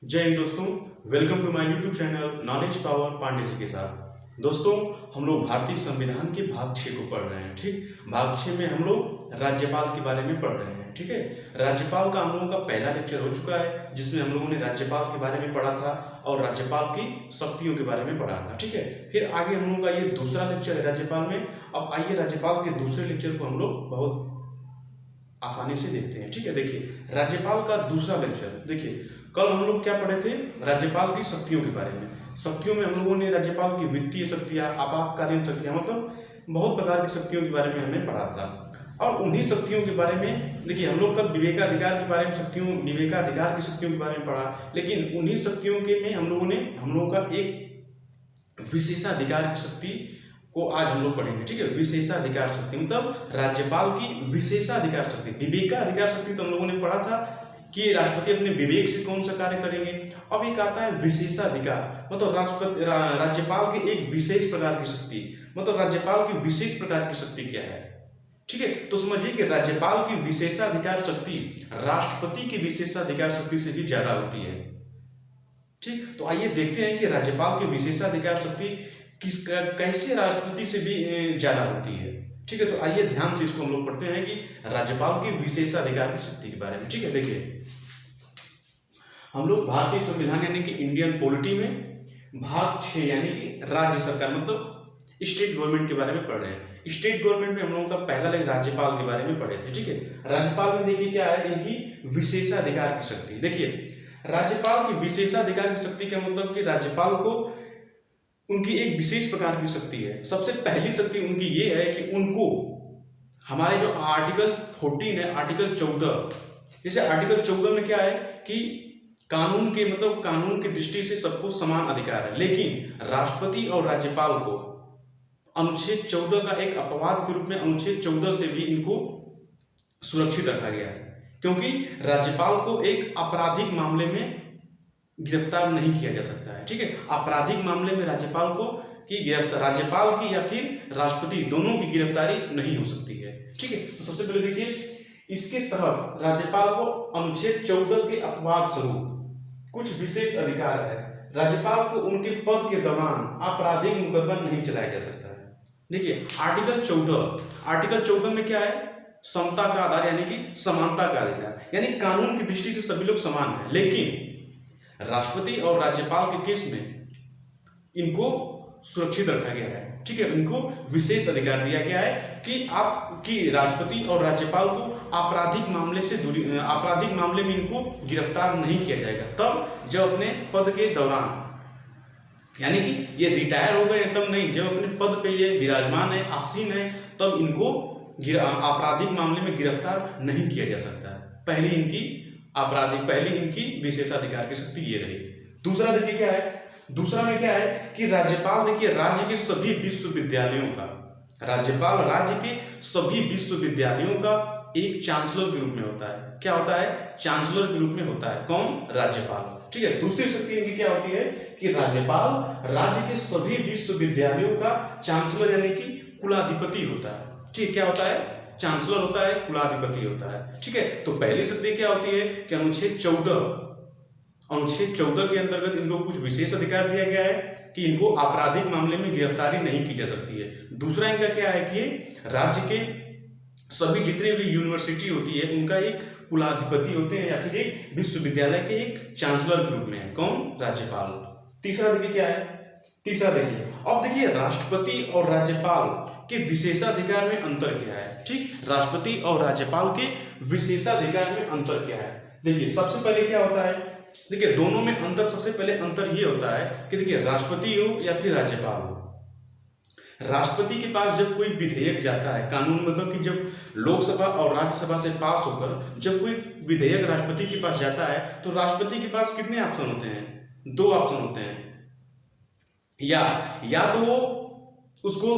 जय हिंद दोस्तों। Welcome to my YouTube channel Knowledge Power Pandey ji के साथ। दोस्तों, हम लोग भारतीय संविधान के भाग 6 को पढ़ रहे हैं। ठीक, भाग 6 में हम लोग राज्यपाल के बारे में पढ़ रहे हैं। ठीक है, राज्यपाल का हम लोगों का पहला लेक्चर हो चुका है, जिसमें हम लोगों ने राज्यपाल के बारे में पढ़ा था और राज्यपाल की शक्तियों के बारे में पढ़ा था। ठीक है, फिर आगे हम लोगों का ये दूसरा लेक्चर है राज्यपाल में। अब आइए राज्यपाल के दूसरे लेक्चर को हम लोग बहुत आसानी से देखते हैं। ठीक है, देखिए राज्यपाल का दूसरा लेक्चर। देखिए कल हम लोग क्या पढ़े थे, राज्यपाल की शक्तियों के बारे में। शक्तियों में हम लोगों ने राज्यपाल की वित्तीय शक्तियां, आपातकालीन शक्तियां, मतलब बहुत प्रकार की शक्तियों के बारे में हमने पढ़ा था। और उन्हीं शक्तियों के बारे में देखिए हम लोग कल विवेकाधिकार के बारे में विवेकाधिकार की शक्तियों के बारे में पढ़ा, लेकिन उन्हीं शक्तियों के में हम लोगों का एक विशेषाधिकार की शक्ति को आज हम लोग पढ़ेंगे। ठीक है, विशेषाधिकार शक्ति मतलब राज्यपाल की विशेषाधिकार शक्ति। विवेकाधिकार शक्ति तो हम लोगों ने पढ़ा था कि राष्ट्रपति अपने विवेक से कौन सा कार्य करेंगे। अब एक आता है विशेषाधिकार, मतलब राज्यपाल की एक विशेष प्रकार की शक्ति, मतलब राज्यपाल की विशेष प्रकार की शक्ति क्या है। ठीक है, तो समझिए कि राज्यपाल की विशेषाधिकार शक्ति राष्ट्रपति की विशेषाधिकार शक्ति से भी ज्यादा होती है। ठीक, तो आइए देखते हैं कि राज्यपाल की विशेषाधिकार शक्ति कैसे राष्ट्रपति से भी ज्यादा होती है। ठीक है, तो आइए ध्यान से इसको हम लोग पढ़ते हैं कि राज्यपाल की विशेषाधिकार की शक्ति के बारे में। ठीक है, देखिए हम लोग भारतीय संविधान यानी कि इंडियन पॉलिटी में भाग 6 यानी कि राज्य सरकार मतलब स्टेट गवर्नमेंट के बारे में पढ़ रहे हैं। स्टेट गवर्नमेंट में हम लोगों का पहला लेक्चर राज्यपाल के बारे में पढ़े थे। ठीक है, राज्यपाल में देखिए क्या है, इनकी विशेषाधिकार की शक्ति। देखिए राज्यपाल की विशेषाधिकार की शक्ति का मतलब कि राज्यपाल को उनकी एक विशेष प्रकार की शक्ति है। सबसे पहली शक्ति उनकी ये है कि उनको हमारे जो आर्टिकल 14 है, आर्टिकल 14, जैसे आर्टिकल 14 में क्या है कि कानून के मतलब कानून की दृष्टि से सबको समान अधिकार है, लेकिन राष्ट्रपति और राज्यपाल को अनुच्छेद 14 का एक अपवाद के रूप में अनुच्छेद 14 से भी इनको सुरक्षित रखा गया है, क्योंकि राज्यपाल को एक आपराधिक मामले में गिरफ्तार नहीं किया जा सकता है। ठीक है, आपराधिक मामले में राज्यपाल को राज्यपाल की या फिर राष्ट्रपति दोनों की गिरफ्तारी नहीं हो सकती है। ठीक है, तो सबसे पहले देखिए इसके तहत राज्यपाल को अनुच्छेद 14 के अपवाद स्वरूप कुछ विशेष अधिकार है। राज्यपाल को उनके पद के दौरान आपराधिक मुकदमा नहीं चलाया जा सकता है। देखिए आर्टिकल 14 में क्या है, समता का आधार यानी कि समानता का अधिकार, यानी कानून की दृष्टि से सभी लोग समान हैं, लेकिन राष्ट्रपति और राज्यपाल के केस में इनको सुरक्षित रखा गया है। ठीक है, इनको विशेष अधिकार दिया गया है कि राष्ट्रपति और राज्यपाल को आपराधिक मामले में इनको गिरफ्तार नहीं किया जाएगा तब जब अपने पद के दौरान, यानी कि ये रिटायर हो गए तब नहीं, जब अपने पद पे ये विराजमान है, आसीन है, तब इनको आपराधिक मामले में गिरफ्तार नहीं किया जा सकता है। पहली इनकी विशेषाधिकार की शक्ति ये रही। दूसरा देखिए क्या है, दूसरा में क्या है कि राज्यपाल देखिए राज्य के सभी विश्वविद्यालयों का एक चांसलर के रूप में होता है। क्या होता है, चांसलर के रूप में होता है। कौन, राज्यपाल। ठीक है, दूसरी शक्ति इनकी क्या होती है कि राज्यपाल राज्य के सभी विश्वविद्यालयों का चांसलर यानी कि कुलाधिपति होता है। ठीक, क्या होता है, चांसलर होता है, कुलाधिपति होता है। ठीक है, तो पहली शक्ति क्या होती है कि अनुच्छेद 14 के अंतर्गत इनको कुछ विशेष अधिकार दिया गया है कि इनको आपराधिक मामले में गिरफ्तारी नहीं की जा सकती है। दूसरा इनका क्या है कि राज्य के सभी जितने भी यूनिवर्सिटी होती है उनका एक कुलाधिपति होते हैं या फिर एक विश्वविद्यालय के एक चांसलर के रूप में है। कौन, राज्यपाल। तीसरा देखिए क्या है, अब देखिए राष्ट्रपति और राज्यपाल के विशेषाधिकार में अंतर क्या है। ठीक, राष्ट्रपति और राज्यपाल के विशेषाधिकार में अंतर क्या है। देखिए सबसे पहले क्या होता है, देखिए दोनों में अंतर, सबसे पहले अंतर ये होता है कि देखिए राष्ट्रपति हो या फिर राज्यपाल हो, राष्ट्रपति के पास जब कोई विधेयक जाता है, कानून मतलब कि जब लोकसभा और राज्यसभा से पास होकर जब कोई विधेयक राष्ट्रपति के पास जाता है तो राष्ट्रपति के पास कितने ऑप्शन होते हैं, 2 ऑप्शन होते हैं। या तो वो उसको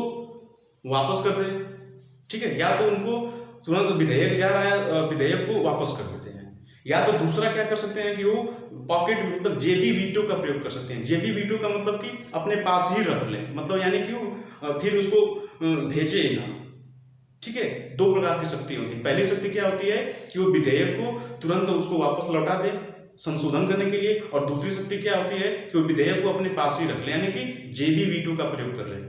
वापस कर दे, ठीक है, या तो उनको तुरंत विधेयक जा रहा है विधेयक को वापस कर देते हैं, या तो दूसरा क्या कर सकते हैं कि वो पॉकेट मतलब जेबी वीटो का प्रयोग कर सकते हैं। जेबी वीटो का मतलब कि अपने पास ही रख लें, मतलब यानी कि वो फिर उसको भेजे ही ना। ठीक है, 2 प्रकार की शक्ति होती है। पहली शक्ति क्या होती है कि वो विधेयक को तुरंत उसको वापस लौटा दे, संशोधन करने के लिए, और दूसरी शक्ति क्या होती है कि वो विधेयक को अपने पास ही रख ले, यानी कि जेबी वीटो का प्रयोग कर ले।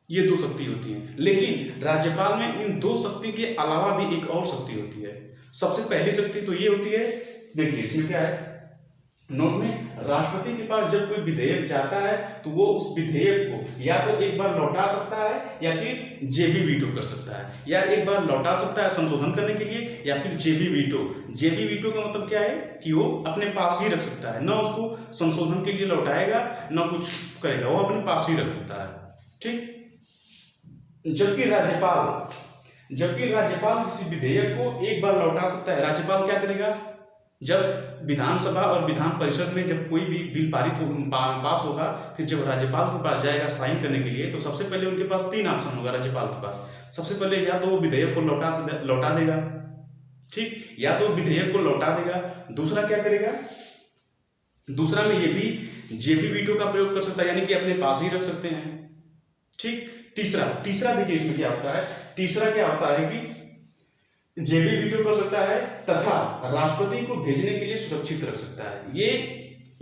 ये दो शक्ति होती हैं। लेकिन राज्यपाल में इन दो शक्ति के अलावा भी एक और शक्ति होती है। सबसे पहली शक्ति तो ये होती है, देखिए इसमें क्या है नोट में, राष्ट्रपति के पास जब कोई विधेयक जाता है तो वो उस विधेयक को या तो एक बार लौटा सकता है या फिर जेबी वीटो कर सकता है, या एक बार लौटा सकता है संशोधन करने के लिए, या फिर जेबी वीटो। जेबी वीटो का मतलब क्या है कि वो अपने पास ही रख सकता है, ना उसको संशोधन के लिए लौटाएगा ना कुछ करेगा, वो अपने पास ही रख सकता है। ठीक। जबकि राज्यपाल किसी विधेयक को एक बार लौटा सकता है। राज्यपाल क्या करेगा, जब विधानसभा और विधान परिषद में जब कोई भी बिल पास होगा, फिर जब राज्यपाल के पास जाएगा साइन करने के लिए, तो सबसे पहले उनके पास तीन ऑप्शन होगा राज्यपाल के पास। सबसे पहले या तो वो विधेयक को लौटा देगा, ठीक, या तो विधेयक को लौटा देगा। दूसरा क्या करेगा, दूसरा में ये भी जेबी वीटो का प्रयोग कर सकता है, यानी कि अपने पास ही रख सकते हैं। ठीक। तीसरा देखिए इसमें क्या होता है, तीसरा क्या होता है कि जेबी वीटो कर सकता है तथा राष्ट्रपति को भेजने के लिए सुरक्षित रख सकता है।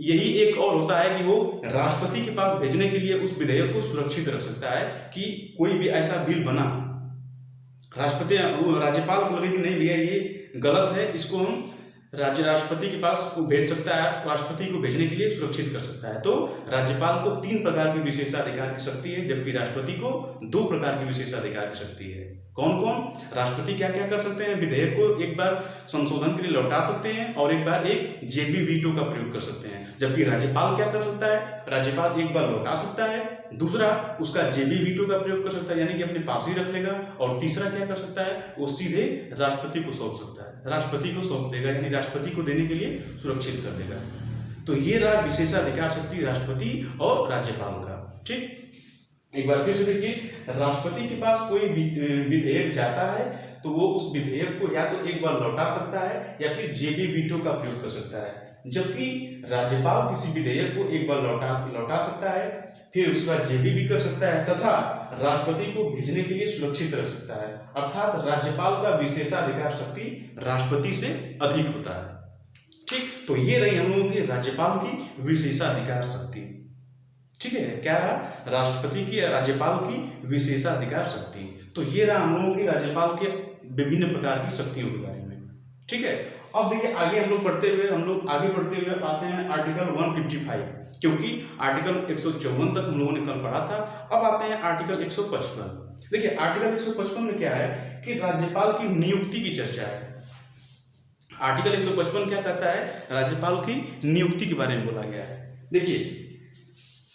यही एक और होता है कि वो राष्ट्रपति के पास भेजने के लिए उस विधेयक को सुरक्षित रख सकता है कि कोई भी ऐसा बिल बना, राज्यपाल को लगे कि नहीं भैया ये गलत है, इसको हम राष्ट्रपति के पास को भेज सकता है, राष्ट्रपति को भेजने के लिए सुरक्षित कर सकता है। तो राज्यपाल को 3 प्रकार की विशेषाधिकार की शक्ति है, जबकि राष्ट्रपति को 2 प्रकार की विशेषाधिकार की शक्ति है। कौन कौन? राष्ट्रपति क्या क्या कर सकते हैं, विधेयक को एक बार संशोधन के लिए लौटा सकते हैं और एक बार एक जेबी वीटो का प्रयोग कर सकते हैं। जबकि राज्यपाल क्या कर सकता है, राज्यपाल एक बार लौटा सकता है, दूसरा उसका जेबी वीटो का प्रयोग कर सकता है, यानी कि अपने पास ही रख लेगा, और तीसरा क्या कर सकता है, वो सीधे राष्ट्रपति को सौंप सकता है, राष्ट्रपति को सौंप देगा, यानी राष्ट्रपति को देने के लिए सुरक्षित कर देगा। तो ये रहा विशेषाधिकार शक्ति राष्ट्रपति और राज्यपाल का। ठीक, एक बार फिर से देखिए, राष्ट्रपति के पास कोई विधेयक जाता है तो वो उस विधेयक को या तो एक बार लौटा सकता है या फिर जेबी वीटो का प्रयोग कर सकता है। जबकि राज्यपाल किसी विधेयक को एक बार लौटा सकता है, फिर उसके बाद जेबी भी कर सकता है तथा राष्ट्रपति को भेजने के लिए सुरक्षित रख सकता है। अर्थात राज्यपाल का विशेषाधिकार शक्ति राष्ट्रपति से अधिक होता है। ठीक, तो ये रही हम लोगों की राज्यपाल की विशेषाधिकार शक्ति। ठीक है, क्या रहा, राष्ट्रपति की राज्यपाल की विशेषाधिकार शक्ति। तो ये रहा हम लोगों की राज्यपाल के विभिन्न प्रकार की शक्तियों के बारे में। ठीक है, अब देखिए आगे हम लोग बढ़ते हुए आते हैं आर्टिकल 155, क्योंकि आर्टिकल 154 तक हम लोगों ने कल पढ़ा था। अब आते हैं आर्टिकल 155। देखिए आर्टिकल 155 में क्या है कि राज्यपाल की नियुक्ति की चर्चा है। आर्टिकल 155 क्या कहता है, राज्यपाल की नियुक्ति के बारे में बोला गया है। देखिए,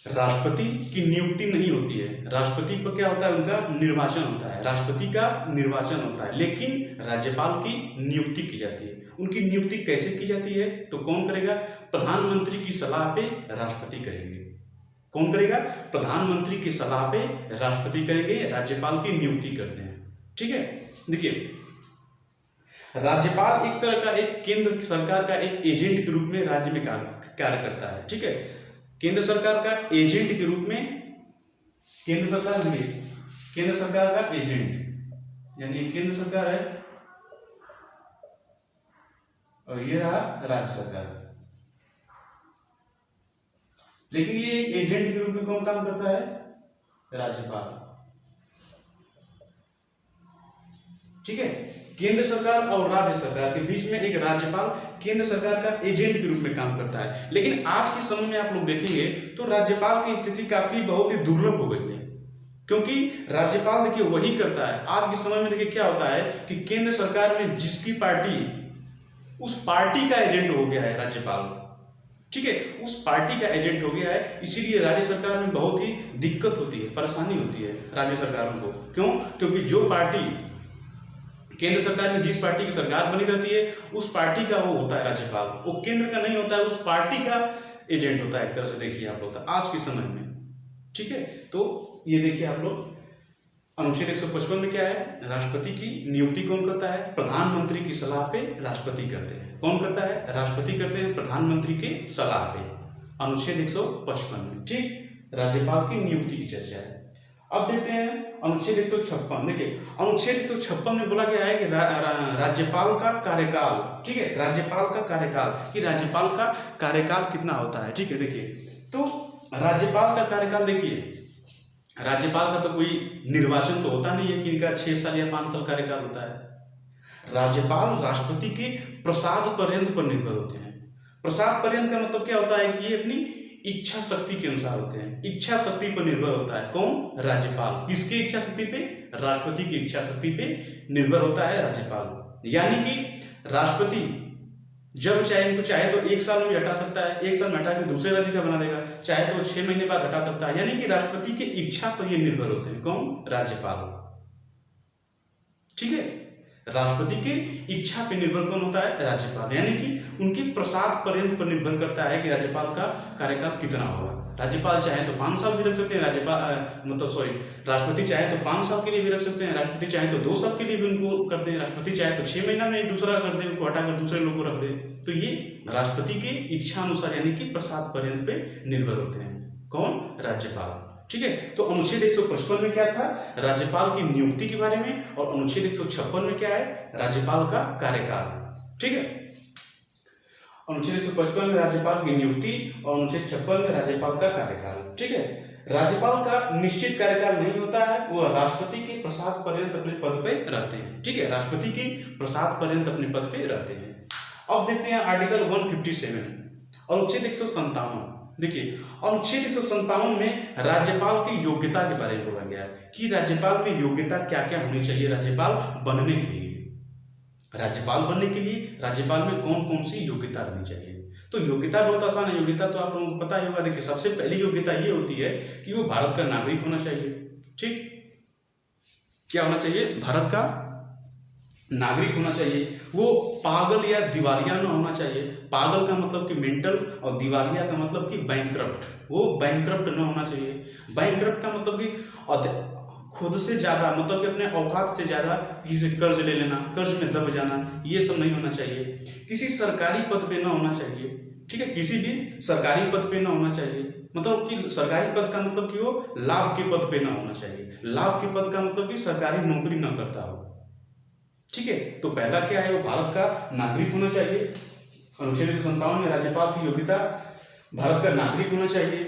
राष्ट्रपति की नियुक्ति नहीं होती है, राष्ट्रपति पर क्या होता है, उनका निर्वाचन होता है, राष्ट्रपति का निर्वाचन होता है, लेकिन राज्यपाल की नियुक्ति की जाती है। उनकी नियुक्ति कैसे की जाती है, तो कौन करेगा, प्रधानमंत्री की सलाह पे राष्ट्रपति करेंगे। कौन करेगा, प्रधानमंत्री की सलाह पे राष्ट्रपति करेंगे, राज्यपाल की नियुक्ति करते हैं। ठीक है, देखिए राज्यपाल एक तरह का एक केंद्र सरकार का एक एजेंट के रूप में राज्य में कार्य करता है। ठीक है, केंद्र सरकार का एजेंट के रूप में, केंद्र सरकार का एजेंट, यानी केंद्र सरकार है और ये रहा राज्य सरकार। लेकिन ये एजेंट के रूप में कौन काम करता है, राज्यपाल। ठीक है, केंद्र सरकार और राज्य सरकार के बीच में एक राज्यपाल केंद्र सरकार का एजेंट के रूप में काम करता है। लेकिन आज के समय में आप लोग देखेंगे तो राज्यपाल की स्थिति काफी बहुत ही दुर्लभ हो गई है, क्योंकि राज्यपाल देखिए वही करता है। आज के समय में देखिए क्या होता है कि केंद्र सरकार में जिसकी पार्टी, उस पार्टी का एजेंट हो गया है राज्यपाल। ठीक है, उस पार्टी का एजेंट हो गया है, इसीलिए राज्य सरकार में बहुत ही दिक्कत होती है, परेशानी होती है राज्य सरकारों को। क्यों? क्योंकि जो पार्टी केंद्र सरकार में, जिस पार्टी की सरकार बनी रहती है, उस पार्टी का वो होता है राज्यपाल, वो केंद्र का नहीं होता है, उस पार्टी का एजेंट होता है एक तरह से। देखिए आप लोग आज के समय में, ठीक है, तो ये देखिए आप लोग अनुच्छेद 155 में क्या है, राष्ट्रपति की नियुक्ति कौन करता है, प्रधानमंत्री की सलाह पे राष्ट्रपति करते हैं। कौन करता है, राष्ट्रपति करते हैं प्रधानमंत्री के सलाह पे, अनुच्छेद 155 में। ठीक, राज्यपाल की नियुक्ति की चर्चा है। अब देखते हैं अनुच्छेद 156, देखिए अनुच्छेद 156 में बोला गया है कि राज्यपाल का कार्यकाल, ठीक है, राज्यपाल का कार्यकाल, कि राज्यपाल का कार्यकाल कितना होता है, ठीक है। देखिए तो राज्यपाल का कार्यकाल, देखिए राज्यपाल का तो कोई निर्वाचन तो होता नहीं है कि इनका 6 साल या 5 साल कार्यकाल होता है। राज्यपाल राष्ट्रपति के प्रसाद पर्यंत पर निर्भर होते हैं। प्रसाद पर्यंत का मतलब क्या होता है कि ये अपनी इच्छा शक्ति के अनुसार होते हैं, इच्छा शक्ति पर निर्भर होता है कौन, राज्यपाल। किसकी इच्छा शक्ति पे, राष्ट्रपति की इच्छा शक्ति पे निर्भर होता है राज्यपाल। यानी कि राष्ट्रपति जब चाहे इनको चाहे तो 1 साल में भी हटा सकता है, 1 साल में हटा के दूसरे राज्य का बना देगा, चाहे तो 6 महीने बाद हटा सकता है। यानी कि राष्ट्रपति की इच्छा पर ये निर्भर होते हैं कौन, राज्यपाल, ठीक है। राष्ट्रपति के इच्छा पर निर्भर कौन होता है, राज्यपाल। यानी कि उनके प्रसाद पर्यंत पर निर्भर करता है कि राज्यपाल का कार्यकाल कितना होगा। राज्यपाल चाहे तो 5 साल भी रख सकते हैं, राष्ट्रपति चाहे तो 5 साल के लिए भी रख सकते हैं, राष्ट्रपति चाहे तो 2 साल के लिए भी उनको करते हैं, राष्ट्रपति चाहे तो 6 महीना में दूसरा कर दे, उनको हटाकर दूसरे लोग को रख दे। तो ये राष्ट्रपति की इच्छा अनुसार यानी कि प्रसाद पर्यंत पे निर्भर होते हैं कौन, राज्यपाल, ठीक है। तो अनुच्छेद 155 में क्या था, राज्यपाल की नियुक्ति के बारे में, और अनुच्छेद 156 में क्या है, राज्यपाल का कार्यकाल, ठीक है। अनुच्छेद 155 में राज्यपाल की नियुक्ति और अनुच्छेद 56 में राज्यपाल का कार्यकाल, ठीक है। राज्यपाल का निश्चित कार्यकाल नहीं होता है, वो राष्ट्रपति के प्रसाद पर्यंत अपने पद पे रहते हैं, ठीक है, राष्ट्रपति के प्रसाद पर्यंत अपने पद पे रहते हैं। अब देखते हैं आर्टिकल 157, अनुच्छेद 157। देखिए अनुच्छेद 157 में राज्यपाल की योग्यता के बारे में बोला गया है कि राज्यपाल में योग्यता क्या क्या होनी चाहिए राज्यपाल बनने के लिए। राज्यपाल बनने के लिए राज्यपाल में कौन कौन सी योग्यता रहनी चाहिए। तो योग्यता बहुत आसान है, योग्यता तो आप लोगों को पता ही होगा। देखिए सबसे पहली योग्यता ये होती है कि वो भारत का नागरिक होना चाहिए, ठीक, क्या होना चाहिए, भारत का नागरिक होना चाहिए। वो पागल या दिवालिया न होना चाहिए। पागल का मतलब कि मेंटल, और दिवालिया का मतलब कि बैंकरप्ट, वो बैंकरप्ट न होना चाहिए। बैंकरप्ट का मतलब कि खुद से ज्यादा, मतलब कि अपने औकात से ज्यादा किसी से कर्ज ले लेना, कर्ज में दब जाना, ये सब नहीं होना चाहिए। किसी सरकारी पद पे ना होना चाहिए, ठीक है, किसी भी सरकारी पद पे ना होना चाहिए। मतलब कि सरकारी पद का मतलब कि वो लाभ के पद पे ना होना चाहिए। लाभ के पद का मतलब कि सरकारी नौकरी ना करता हो, ठीक है। तो पहला क्या है, वो भारत का नागरिक होना चाहिए। अनुच्छेद 157 में राज्यपाल की योग्यता भारत का नागरिक होना चाहिए,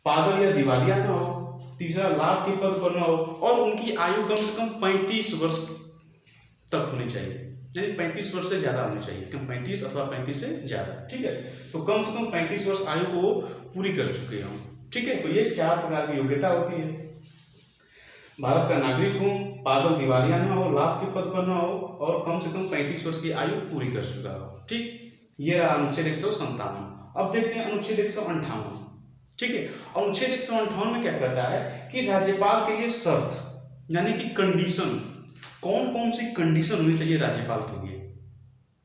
पागल या दिवालिया ना हो, तीसरा लाभ के पद पर न हो, और उनकी आयु कम से कम 35 वर्ष तक होनी चाहिए, यानी 35 वर्ष से ज्यादा होनी चाहिए, कम 35 अथवा 35 से ज्यादा, ठीक है। तो कम से कम 35 वर्ष आयु को पूरी कर चुके हों, ठीक है। तो ये 4 प्रकार की योग्यता होती है। भारत का नागरिक हो, पागल दिवालिया न हो, लाभ के पद पर न हो, और कम से कम 35 वर्ष की आयु पूरी कर चुका हो, ठीक। ये रहा अनुच्छेद 157। अब देखते हैं अनुच्छेद 158, ठीक है। अनुच्छेद 158 में क्या कहता है कि राज्यपाल के लिए शर्त यानी कि कंडीशन, कौन कौन सी कंडीशन होनी चाहिए राज्यपाल के लिए,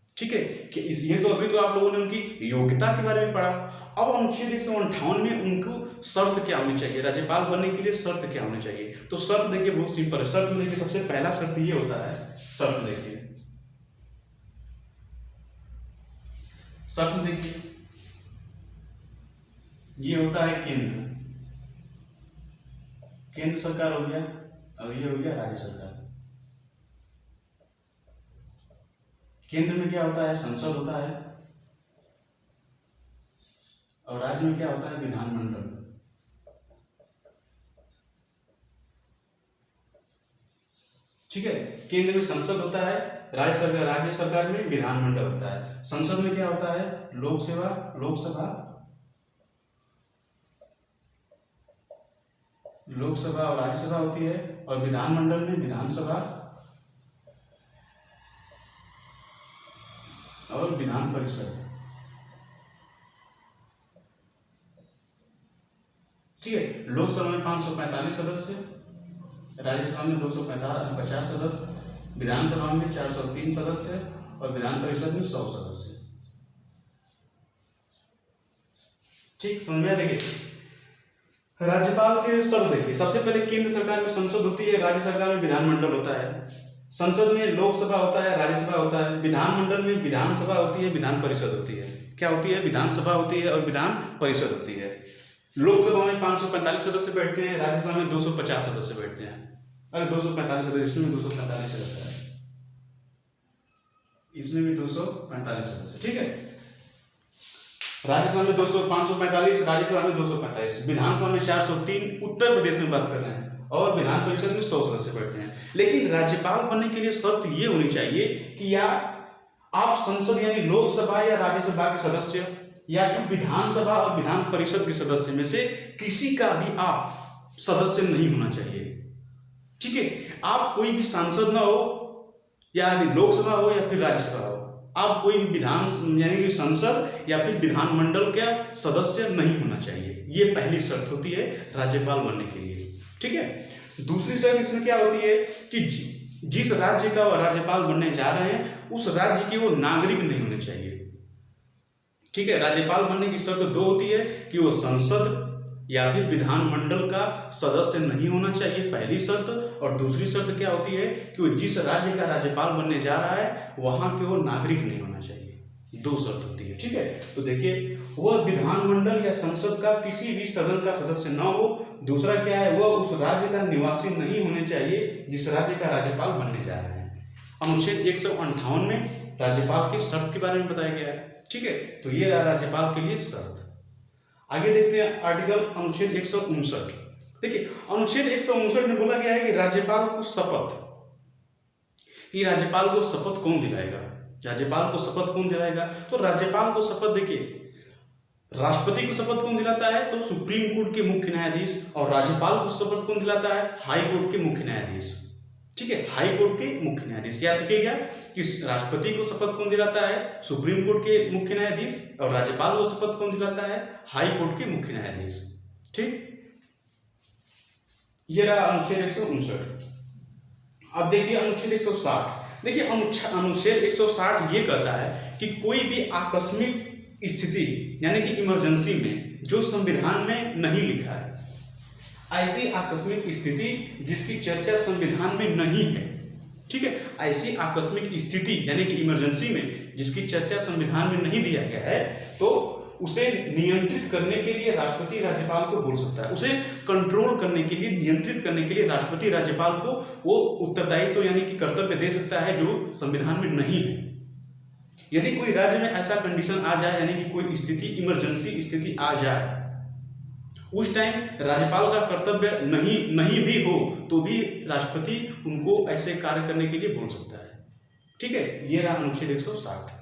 ठीक है। कि ये तो अभी तो आप लोगों ने उनकी योग्यता के बारे में पढ़ा। अब अनुच्छेद 158 में उनको शर्त क्या होनी चाहिए, राज्यपाल बनने के लिए शर्त क्या होनी चाहिए। तो शर्त देखिए बहुत सिंपल है। शर्त में देखिए सबसे पहला शर्त ये होता है, शर्त देखिए, शर्त देखिए ये होता है केंद्र सरकार हो गया, और ये हो गया राज्य सरकार। केंद्र में क्या होता है, संसद होता है, और राज्य में क्या होता है, विधानमंडल, ठीक है। केंद्र में संसद होता है, राज्य सरकार में विधानमंडल होता है। संसद में क्या होता है, लोकसभा और राज्यसभा होती है, और विधानमंडल में विधानसभा और विधान परिषद, ठीक है। लोकसभा में 545 सदस्य, राज्यसभा में 250 सदस्य, विधानसभा में 403 सदस्य, और विधान परिषद में 100 सदस्य, ठीक, समझ में। देखिए राज्यपाल के शब्द देखिए, सबसे पहले केंद्र सरकार में संसद होती है, राज्य सरकार में विधानमंडल होता है, संसद में लोकसभा होता है, राज्यसभा होता है, विधानमंडल में विधानसभा होती है, विधान परिषद होती है। क्या होती है, विधानसभा होती है और विधान परिषद होती है। लोकसभा में 545 सदस्य बैठते हैं, राज्यसभा में 250 सदस्य बैठते हैं। अरे 245 सदस्य, इसमें 245 रहता है, इसमें भी 245 सदस्य, ठीक है। राज्यसभा में 545, राज्यसभा में 245, विधानसभा में 403, उत्तर प्रदेश में बात कर रहे हैं, और विधान परिषद में 100 सदस्य बैठते हैं। लेकिन राज्यपाल बनने के लिए शर्त ये होनी चाहिए कि या आप संसद यानी लोकसभा या राज्यसभा के सदस्य या फिर विधानसभा और विधान परिषद के सदस्य में से किसी का भी आप सदस्य नहीं होना चाहिए, ठीक है। आप कोई भी सांसद ना हो, या लोकसभा हो या फिर राज्यसभा हो, आप कोई भी विधान यानी कि संसद या फिर विधानमंडल का सदस्य नहीं होना चाहिए। ये पहली शर्त होती है राज्यपाल बनने के लिए, ठीक है। दूसरी शर्त इसमें क्या होती है कि जिस राज्य का राज्यपाल बनने जा रहे हैं उस राज्य के वो नागरिक नहीं होने चाहिए, ठीक है। राज्यपाल बनने की शर्त दो होती है कि वो संसद या फिर विधानमंडल का सदस्य नहीं होना चाहिए, पहली शर्त। और दूसरी शर्त क्या होती है कि वो जिस राज्य का राज्यपाल बनने जा रहा है वहां के वो नागरिक नहीं होना चाहिए। दो शर्त होती है, ठीक है। तो देखिए, वह विधानमंडल या संसद का किसी भी सदन का सदस्य न हो। दूसरा क्या है, वह उस राज्य का निवासी नहीं होने चाहिए जिस राज्य का राज्यपाल बनने जा रहे हैं। अनुच्छेद 158 में राज्यपाल की शर्त के बारे में बताया गया है, ठीक है। तो ये रहा राज्यपाल के लिए शर्त। आगे देखते हैं आर्टिकल अनुच्छेद 159। देखिए, अनुच्छेद 159 में बोला गया है कि राज्यपाल को शपथ, कि राज्यपाल को शपथ कौन दिलाएगा, राज्यपाल को शपथ कौन दिलाएगा। तो राज्यपाल को शपथ, देखिए, राष्ट्रपति को शपथ कौन दिलाता है, तो सुप्रीम कोर्ट के मुख्य न्यायाधीश। और राज्यपाल को शपथ कौन दिलाता है, हाई कोर्ट के मुख्य न्यायाधीश, ठीक है। हाई कोर्ट के मुख्य न्यायाधीश, याद रखिएगा कि राष्ट्रपति को शपथ कौन दिलाता है, सुप्रीम कोर्ट के मुख्य न्यायाधीश। और राज्यपाल को शपथ कौन दिलाता है, हाई कोर्ट के मुख्य न्यायाधीश, ठीक। ये रहा अनुच्छेद 159। अब देखिए अनुच्छेद 160। देखिए, अनुच्छेद 160 ये कहता है कि कोई भी आकस्मिक स्थिति यानी कि इमरजेंसी में जो संविधान में नहीं लिखा है, ऐसी आकस्मिक स्थिति जिसकी चर्चा संविधान में नहीं है, ठीक है, ऐसी आकस्मिक स्थिति यानी कि इमरजेंसी में जिसकी चर्चा संविधान में नहीं दिया गया है, तो उसे नियंत्रित करने के लिए राष्ट्रपति राज्यपाल को बोल सकता है। उसे कंट्रोल करने के लिए, नियंत्रित करने के लिए राष्ट्रपति राज्यपाल को वो उत्तरदायित्व यानी कि कर्तव्य दे सकता है जो संविधान में नहीं है। यदि कोई राज्य में ऐसा कंडीशन आ जाए यानी कि कोई स्थिति, इमरजेंसी स्थिति आ जाए, उस टाइम राज्यपाल का कर्तव्य नहीं भी हो तो भी राष्ट्रपति उनको ऐसे कार्य करने के लिए बोल सकता है, ठीक है। ये रहा अनुच्छेद 160।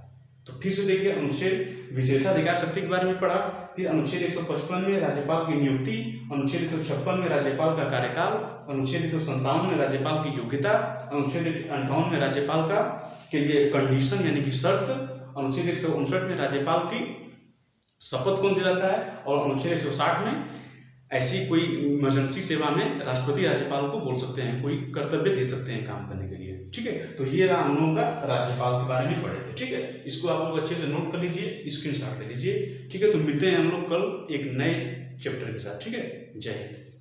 तो फिर से देखिए, अनुच्छेद विशेषाधिकार शक्ति के बारे में पढ़ा, फिर अनुच्छेद 155 में राज्यपाल की नियुक्ति, अनुच्छेद 156 में राज्यपाल का कार्यकाल, अनुच्छेद 157 में राज्यपाल की योग्यता, अनुच्छेद 58 में राज्यपाल का के लिए कंडीशन यानी कि शर्त, अनुच्छेद 159 में राज्यपाल की शपथ कौन दिलाता है, और अनुच्छेद 160 में ऐसी कोई इमरजेंसी सेवा में राष्ट्रपति राज्यपाल को बोल सकते हैं, कोई कर्तव्य दे सकते हैं काम करने के लिए, ठीक है। तो ये रहा हम लोगों का राज्यपाल के बारे में पढ़े थे, ठीक है। इसको आप लोग अच्छे से नोट कर लीजिए, स्क्रीनशॉट ले लीजिए, ठीक है। तो मिलते हैं हम लोग कल एक नए चैप्टर के साथ, ठीक है। जय हिंद।